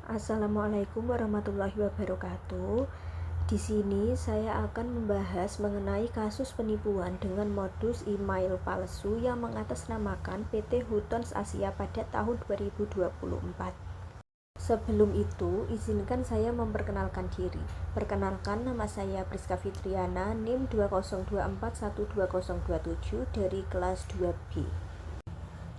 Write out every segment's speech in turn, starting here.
Assalamualaikum warahmatullahi wabarakatuh. Di sini saya akan membahas mengenai kasus penipuan dengan modus email palsu yang mengatasnamakan PT Hutons Asia pada tahun 2024. Sebelum itu, izinkan saya memperkenalkan diri. Perkenalkan, nama saya Priska Fitriana, NIM 2024120027 dari kelas 2B.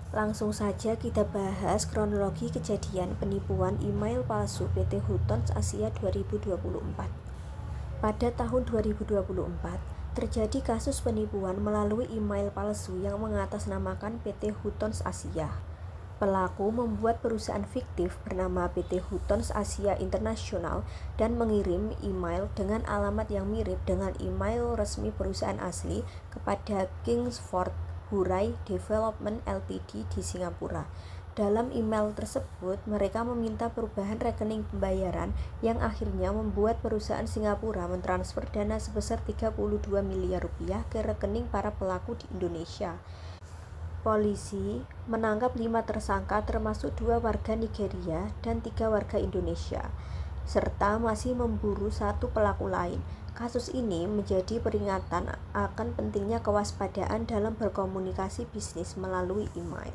Langsung saja kita bahas kronologi kejadian penipuan email palsu PT Hutons Asia 2024. Pada tahun 2024, terjadi kasus penipuan melalui email palsu yang mengatasnamakan PT Hutons Asia. Pelaku membuat perusahaan fiktif bernama PT Hutons Asia International dan mengirim email dengan alamat yang mirip dengan email resmi perusahaan asli kepada Kingsford Hurai Development Ltd di Singapura. Dalam email tersebut, mereka meminta perubahan rekening pembayaran yang akhirnya membuat perusahaan Singapura mentransfer dana sebesar 32 miliar rupiah ke rekening para pelaku di Indonesia. Polisi menangkap 5 tersangka termasuk 2 warga Nigeria dan 3 warga Indonesia, serta masih memburu 1 pelaku lain. Kasus ini menjadi peringatan akan pentingnya kewaspadaan dalam berkomunikasi bisnis melalui email.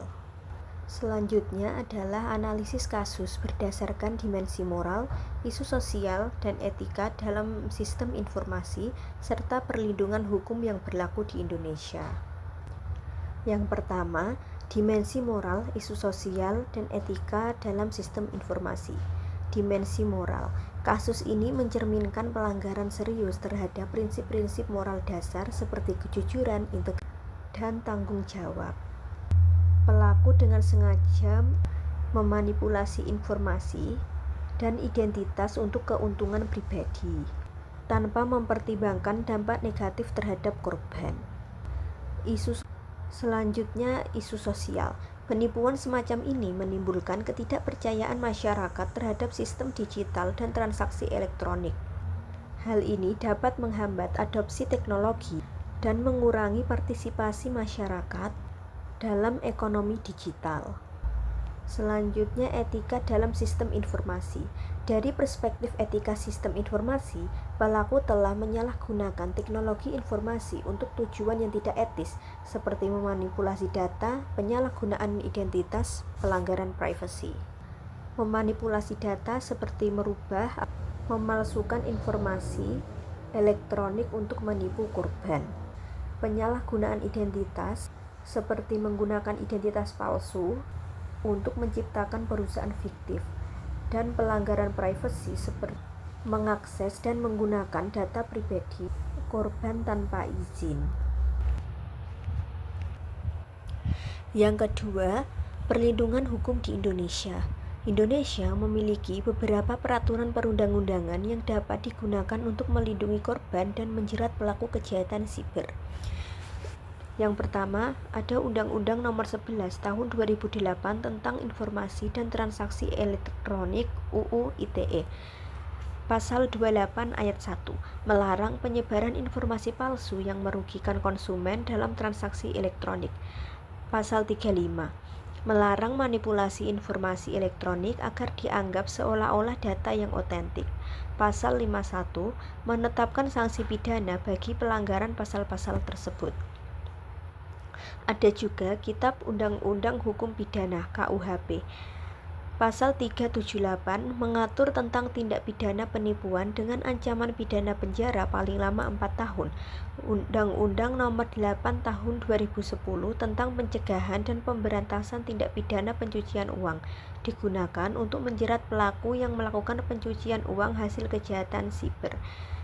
Selanjutnya adalah analisis kasus berdasarkan dimensi moral, isu sosial, dan etika dalam sistem informasi, serta perlindungan hukum yang berlaku di Indonesia. Yang pertama, dimensi moral, isu sosial, dan etika dalam sistem informasi. Dimensi moral. Kasus ini mencerminkan pelanggaran serius terhadap prinsip-prinsip moral dasar seperti kejujuran, integritas, dan tanggung jawab. Pelaku dengan sengaja memanipulasi informasi dan identitas untuk keuntungan pribadi, tanpa mempertimbangkan dampak negatif terhadap korban. Selanjutnya, isu sosial. Penipuan semacam ini menimbulkan ketidakpercayaan masyarakat terhadap sistem digital dan transaksi elektronik. Hal ini dapat menghambat adopsi teknologi dan mengurangi partisipasi masyarakat dalam ekonomi digital. Selanjutnya, etika dalam sistem informasi. Dari perspektif etika sistem informasi, pelaku telah menyalahgunakan teknologi informasi untuk tujuan yang tidak etis, seperti memanipulasi data, penyalahgunaan identitas, pelanggaran privasi. Memanipulasi data seperti merubah, memalsukan informasi elektronik untuk menipu korban. Penyalahgunaan identitas seperti menggunakan identitas palsu untuk menciptakan perusahaan fiktif, dan pelanggaran privasi seperti mengakses dan menggunakan data pribadi korban tanpa izin. Yang kedua, perlindungan hukum di Indonesia. Indonesia memiliki beberapa peraturan perundang-undangan yang dapat digunakan untuk melindungi korban dan menjerat pelaku kejahatan siber. Yang pertama, ada Undang-Undang Nomor 11 Tahun 2008 tentang Informasi dan Transaksi Elektronik (UU ITE). Pasal 28 ayat 1 melarang penyebaran informasi palsu yang merugikan konsumen dalam transaksi elektronik. Pasal 35 melarang manipulasi informasi elektronik agar dianggap seolah-olah data yang otentik. Pasal 51 menetapkan sanksi pidana bagi pelanggaran pasal-pasal tersebut. Ada juga Kitab Undang-Undang Hukum Pidana (KUHP). Pasal 378 mengatur tentang tindak pidana penipuan dengan ancaman pidana penjara paling lama 4 tahun. Undang-Undang Nomor 8 Tahun 2010 tentang pencegahan dan pemberantasan tindak pidana pencucian uang digunakan untuk menjerat pelaku yang melakukan pencucian uang hasil kejahatan siber.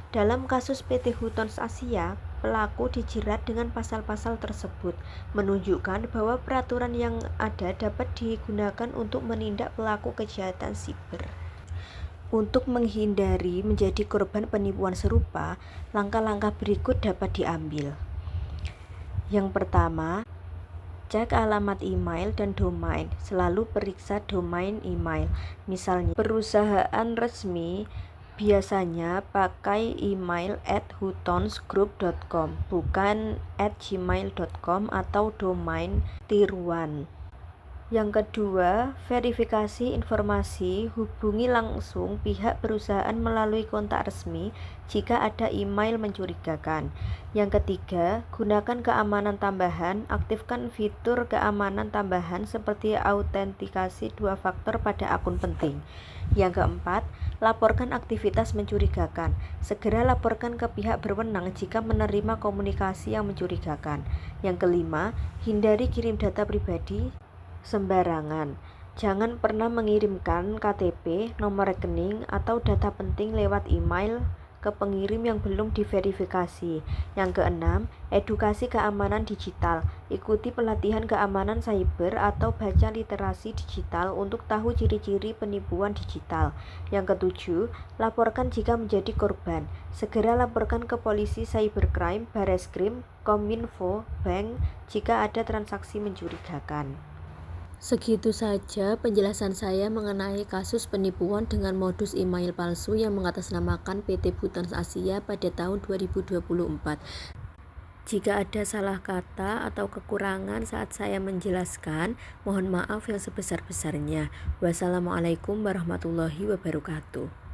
Dalam kasus PT Hutons Asia, pelaku dijerat dengan pasal-pasal tersebut, menunjukkan bahwa peraturan yang ada dapat digunakan untuk menindak pelaku kejahatan siber. Untuk menghindari menjadi korban penipuan serupa, langkah-langkah berikut dapat diambil. Yang pertama, cek alamat email dan domain. Selalu periksa domain email. Misalnya, perusahaan resmi biasanya pakai email @hutonsgroup.com, bukan @gmail.com atau domain tiruan. Yang kedua, verifikasi informasi, hubungi langsung pihak perusahaan melalui kontak resmi jika ada email mencurigakan. Yang ketiga, gunakan keamanan tambahan, aktifkan fitur keamanan tambahan seperti autentikasi 2 faktor pada akun penting. Yang keempat, laporkan aktivitas mencurigakan. Segera laporkan ke pihak berwenang jika menerima komunikasi yang mencurigakan. Yang kelima, hindari kirim data pribadi sembarangan. Jangan pernah mengirimkan KTP, nomor rekening, atau data penting lewat email ke pengirim yang belum diverifikasi. Yang keenam, edukasi keamanan digital. Ikuti pelatihan keamanan cyber atau baca literasi digital untuk tahu ciri-ciri penipuan digital. Yang ketujuh, laporkan jika menjadi korban. Segera laporkan ke polisi cybercrime, Bareskrim, Kominfo, bank jika ada transaksi mencurigakan. Segitu saja penjelasan saya mengenai kasus penipuan dengan modus email palsu yang mengatasnamakan PT Bhutan Asia pada tahun 2024. Jika ada salah kata atau kekurangan saat saya menjelaskan, mohon maaf yang sebesar-besarnya. Wassalamualaikum warahmatullahi wabarakatuh.